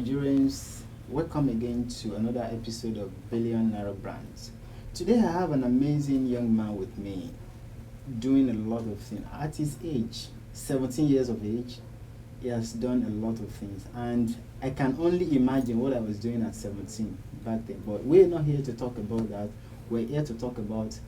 Nigerians, welcome again to another episode of Billion Naira Brands. Today I have an amazing young man with me doing a lot of things. At his age, 17 years of age, he has done a lot of things, and I can only imagine what I was doing at 17 back then. But we're not here to talk about that. We're here to talk about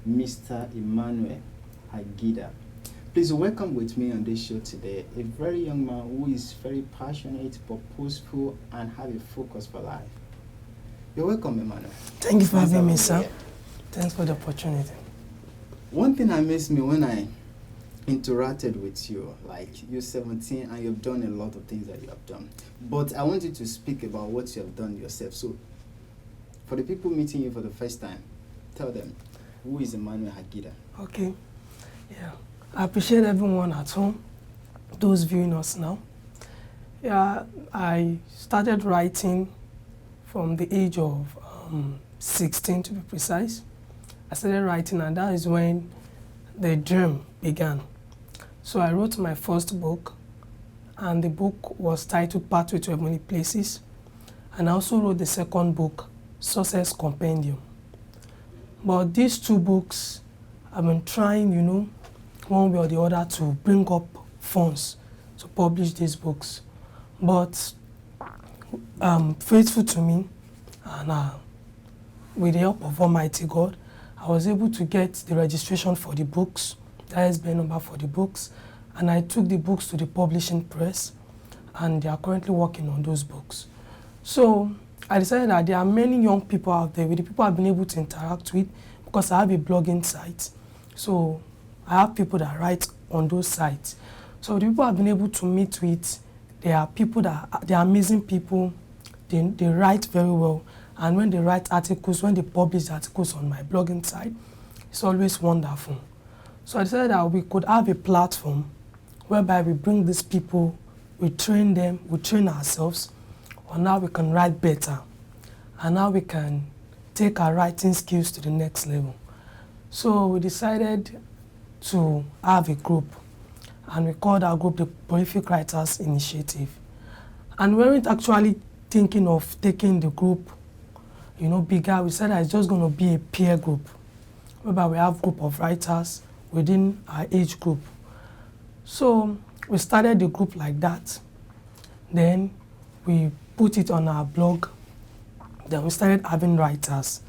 Mr. Emmanuel Agida. Please welcome with me on this show today a very young man who is very passionate, purposeful, and have a focus for life. You're welcome, Emmanuel. Thank you for having me, sir. Thanks for the opportunity. One thing I missed me when I interacted with you, like you're 17 and you've done a lot of things that you have done. But I want you to speak about what you have done yourself. So, for the people meeting you for the first time, tell them, who is Emmanuel Agida? Okay. Yeah. I appreciate everyone at home, those viewing us now. Yeah, I started writing from the age of 16 to be precise. I started writing, and that is when the dream began. So I wrote my first book, and the book was titled Pathway to Heavenly Places. And I also wrote the second book, Success Compendium. But these two books, I've been trying, one way or the other to bring up funds to publish these books. But faithful to me, and with the help of Almighty God, I was able to get the registration for the books, the ISBN number for the books, and I took the books to the publishing press, and they are currently working on those books. So I decided that there are many young people out there with the people I've been able to interact with, because I have a blogging site. So I have people that write on those sites. So the people I've been able to meet with, they are people they are amazing people. They write very well. And when they write articles, when they publish articles on my blogging site, it's always wonderful. So I decided that we could have a platform whereby we bring these people, we train them, we train ourselves on how we can write better and how we can take our writing skills to the next level. So we decided to have a group, and we called our group the Prolific Writers Initiative. And we weren't actually thinking of taking the group, bigger. We said that it's just going to be a peer group, whereby we have a group of writers within our age group. So we started the group like that. Then we put it on our blog. Then we started having writers.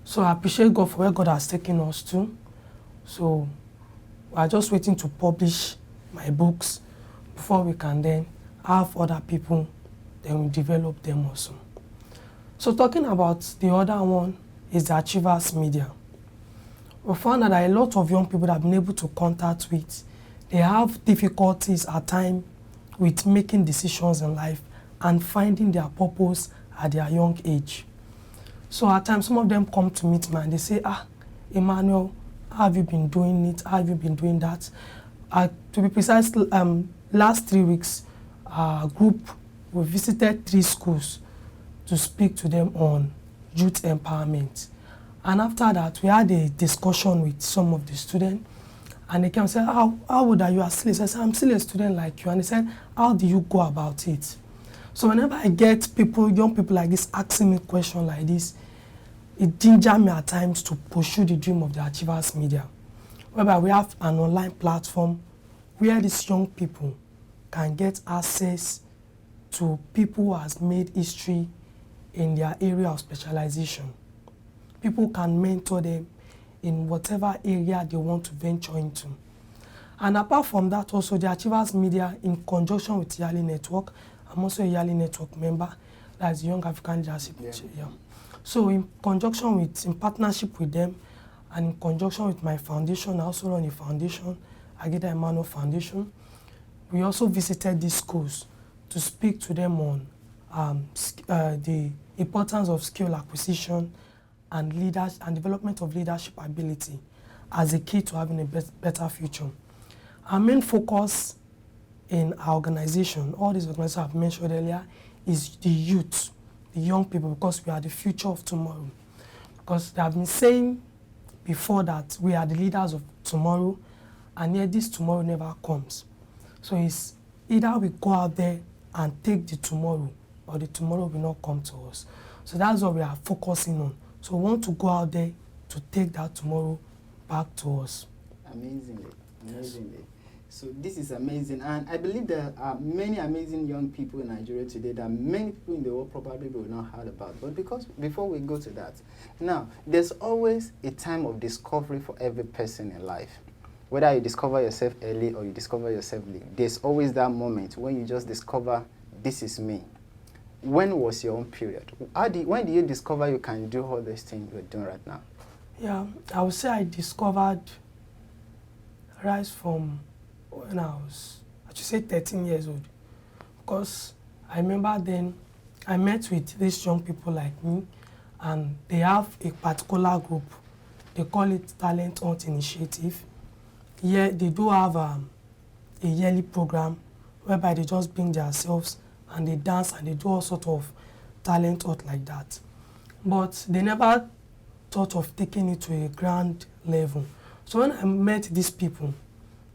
So I appreciate God for where God has taken us to. So we are just waiting to publish my books before we can then have other people, then we develop them also. So talking about the other one is the Achievers Media. We found that a lot of young people that have been able to contact with, they have difficulties at times with making decisions in life and finding their purpose at their young age. So at times, some of them come to meet me and they say, Emmanuel, how have you been doing it? How have you been doing that? To be precise, last 3 weeks, our group, we visited 3 schools to speak to them on youth empowerment. And after that, we had a discussion with some of the students, and they came and said, how old are you? I said, I'm still a student like you. And they said, how do you go about it? So whenever I get young people like this asking me questions like this, it gingers me at times to pursue the dream of the Achievers Media, whereby we have an online platform where these young people can get access to people who has made history in their area of specialization. People can mentor them in whatever area they want to venture into. And apart from that, also the Achievers Media, in conjunction with Yali Network, I'm also a Yali Network member, that's Young African Leadership. Yeah. So in partnership with them, and in conjunction with my foundation, I also run a foundation, Agida Emmanuel Foundation. We also visited these schools to speak to them on the importance of skill acquisition and development of leadership ability as a key to having a better future. Our main focus in our organization, all these organizations I've mentioned earlier, is the youth, the young people, because we are the future of tomorrow. Because they have been saying before that we are the leaders of tomorrow, and yet this tomorrow never comes. So it's either we go out there and take the tomorrow but the tomorrow will not come to us. So that's what we are focusing on. So we want to go out there to take that tomorrow back to us. Amazingly. So this is amazing, and I believe there are many amazing young people in Nigeria today that many people in the world probably will not heard about. But because before we go to that, now there's always a time of discovery for every person in life. Whether you discover yourself early or you discover yourself late, there's always that moment when you just discover, this is me. When was your own period? When did you discover you can do all these things you're doing right now? Yeah, I would say I discovered rise from when I was, I should say 13 years old. Because I remember then I met with these young people like me, and they have a particular group. They call it Talent Hunt Initiative. Yeah, they do have a yearly program whereby they just bring themselves and they dance and they do all sorts of talent hunt like that. But they never thought of taking it to a grand level. So when I met these people,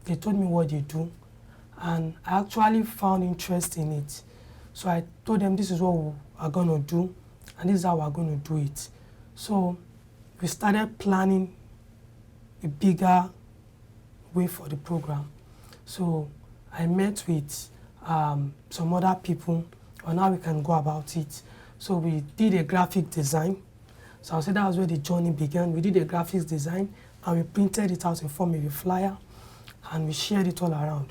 they told me what they do, and I actually found interest in it. So I told them this is what we are going to do, and this is how we are going to do it. So we started planning a bigger way for the program. So I met with some other people on how we can go about it. So we did a graphic design. So I'll say that was where the journey began. We did a graphics design and we printed it out in form of a flyer and we shared it all around.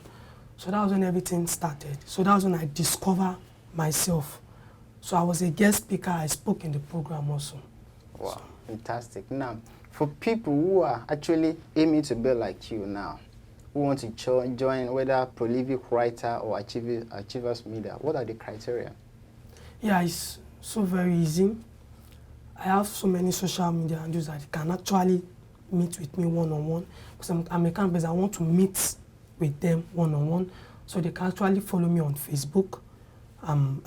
So that was when everything started. So that was when I discovered myself. So I was a guest speaker. I spoke in the program also. Wow, so. Fantastic. Now, for people who are actually aiming to be like you now, who want to join whether prolific writer or achievers media, what are the criteria? Yeah, it's so very easy. I have so many social media handles that can actually meet with me one-on-one. Because I'm a kind of person, I want to meet with them one-on-one. So they can actually follow me on Facebook. I'm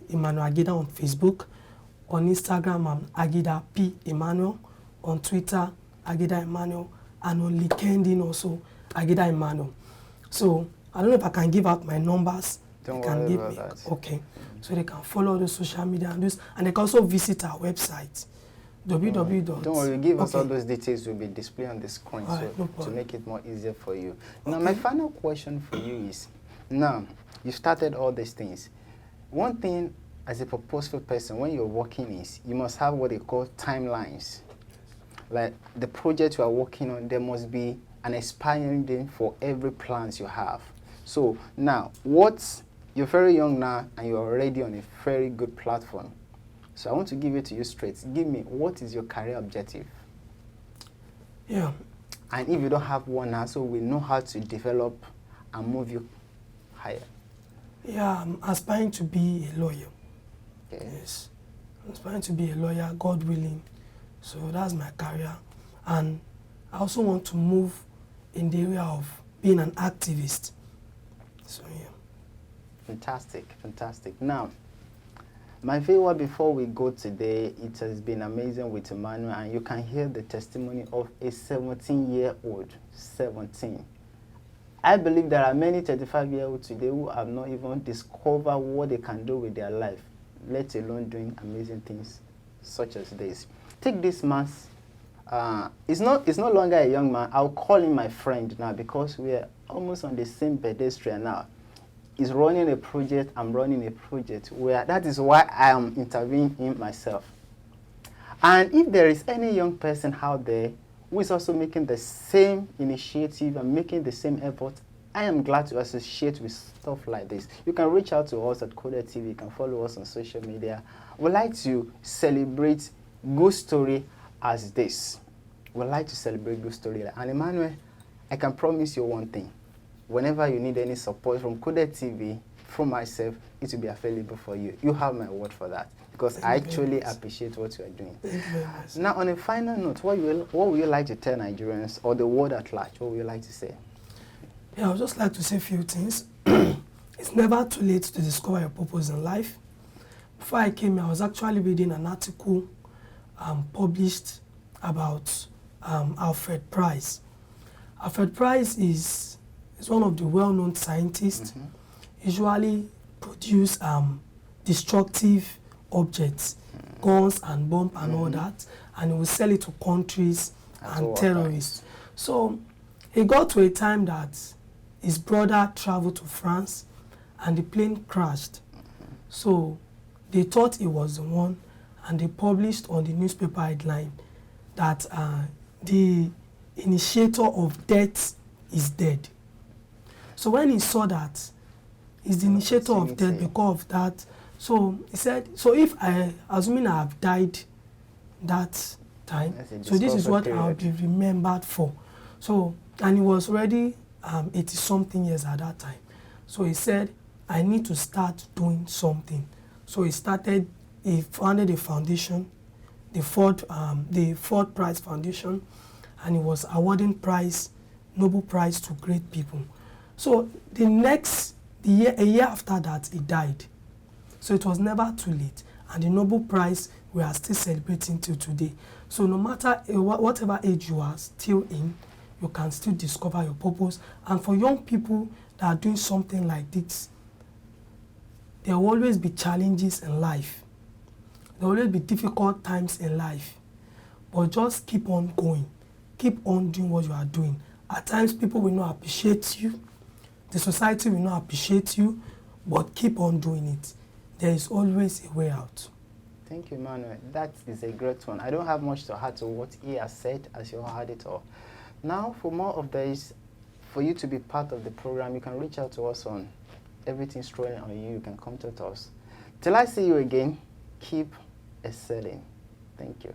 Emmanuel Agida on Facebook. On Instagram, I'm Agida P. Emmanuel. On Twitter, Agida Emmanuel. And on LinkedIn also, Agida Emmanuel. So I don't know if I can give out my numbers. Don't worry about that. Okay. So they can follow the social media and they can also visit our website. www. Don't worry, give us all those details will be displayed on the screen to make it more easier for you. Now, my final question for you is, now, you started all these things. One thing as a purposeful person, when you're working is, you must have what they call timelines. Like the project you are working on, there must be an expiring date for every plans you have. So now, you're very young now and you're already on a very good platform. So I want to give it to you straight. Give me, what is your career objective? Yeah. And if you don't have one now, so we know how to develop and move you higher. Yeah, I'm aspiring to be a lawyer. Okay. Yes. I'm aspiring to be a lawyer, God willing. So that's my career. And I also want to move in the area of being an activist. So, yeah. Fantastic, fantastic. Now, my viewer, before we go today, it has been amazing with Emmanuel, and you can hear the testimony of a 17-year-old, 17. I believe there are many 35-year-olds today who have not even discovered what they can do with their life, let alone doing amazing things such as this. Take this man's, it's no longer a young man. I'll call him my friend now because we are almost on the same pedestrian now. He's running a project, I'm running a project, where that is why I am intervening in myself. And if there is any young person out there who is also making the same initiative and making the same effort, I am glad to associate with stuff like this. You can reach out to us at Coda TV, you can follow us on social media. We'd like to celebrate good story as this. We'd like to celebrate good story. And Emmanuel, I can promise you one thing. Whenever you need any support from Coda TV, from myself, it will be available for you. You have my word for that, because I actually appreciate what you are doing. Now, on a final note, what would you like to tell Nigerians or the world at large? What would you like to say? Yeah, I would just like to say a few things. It's never too late to discover your purpose in life. Before I came here, I was actually reading an article published about Alfred Price. Alfred Price is one of the well-known scientists. Usually produce destructive objects, guns and bomb and all that, and he would sell it to countries and terrorists. So it got to a time that his brother traveled to France and the plane crashed. So they thought he was the one, and they published on the newspaper headline that the initiator of death is dead. So when he saw that he's the initiator of death because of that, so he said, so if assuming I have died that time, so this is what I'll be remembered for. So, and he was already 80-something years at that time. So he said, I need to start doing something. So he founded a foundation, the Ford Prize Foundation, and he was awarding Nobel Prize to great people. So a year after that, he died. So it was never too late. And the Nobel Prize, we are still celebrating till today. So no matter whatever age you are still in, you can still discover your purpose. And for young people that are doing something like this, there will always be challenges in life. There will always be difficult times in life. But just keep on going. Keep on doing what you are doing. At times, people will not appreciate you. The society will not appreciate you. But keep on doing it. There is always a way out. Thank you, Emmanuel. That is a great one. I don't have much to add to what he has said, as you heard it all. Now, for more of this, for you to be part of the program, you can reach out to us on Everything's Rolling on You. You can contact us. Till I see you again, keep excelling. Thank you.